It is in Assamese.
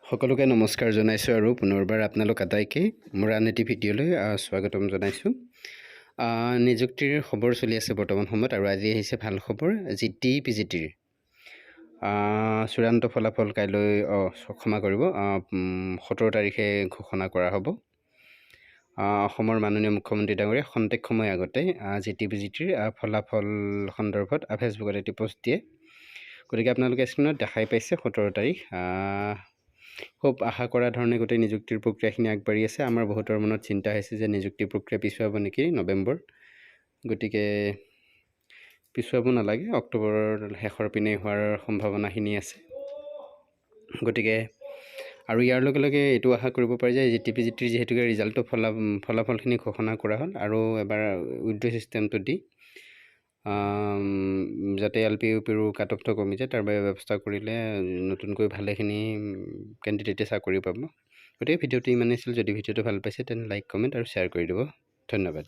সকলোকে নমস্কাৰ জনাইছোঁ আৰু পুনৰবাৰ আপোনালোক আটাইকে মোৰ আন এটি ভিডিঅ'লৈ স্বাগতম জনাইছোঁ। নিযুক্তিৰ খবৰ চলি আছে বৰ্তমান সময়ত, আৰু আজি আহিছে ভাল খবৰ। জিটি পিজিটিৰ চূড়ান্ত ফলাফল কাইলৈ ক্ষমা কৰিব 17 তাৰিখে ঘোষণা কৰা হ'ব। অসমৰ মাননীয় মুখ্যমন্ত্ৰী ডাঙৰীয়া খন্তেক সময় আগতে জিটি পিজিটিৰ ফলাফল সন্দৰ্ভত ফেচবুকত এটি পোষ্ট দিয়ে। গতিকে আপোনালোকে স্ক্ৰীণত দেখাই পাইছে 17 তাৰিখ। খুব আশা কৰা ধৰণে গোটেই নিযুক্তিৰ প্ৰক্ৰিয়াখিনি আগবাঢ়ি আছে। আমাৰ বহুতৰ মনত চিন্তা হৈছে যে নিযুক্তি প্ৰক্ৰিয়া পিছুৱাব নেকি নৱেম্বৰ। গতিকে পিছুৱাব নালাগে, অক্টোবৰৰ শেষৰ পিনে হোৱাৰ সম্ভাৱনাখিনি আছে। গতিকে আৰু ইয়াৰ লগে লগে এইটো আশা কৰিব পাৰি যে জিটি পিজিটিৰ যিহেতুকে ৰিজাল্টটো ফলাফলখিনি ঘোষণা কৰা হ'ল, আৰু এবাৰ উইথড্ৰ ছিষ্টেমটো দি যাতে এল পি ইউ পিৰো কাট অফটো কমি যায় তাৰ বাবে ব্যৱস্থা কৰিলে নতুনকৈ ভালেখিনি কেণ্ডিডেটে চাকৰি পাব। গতিকে ভিডিঅ'টো ইমানেই আছিল। যদি ভিডিঅ'টো ভাল পাইছে তেন্তে লাইক, কমেণ্ট আৰু শ্বেয়াৰ কৰি দিব। ধন্যবাদ।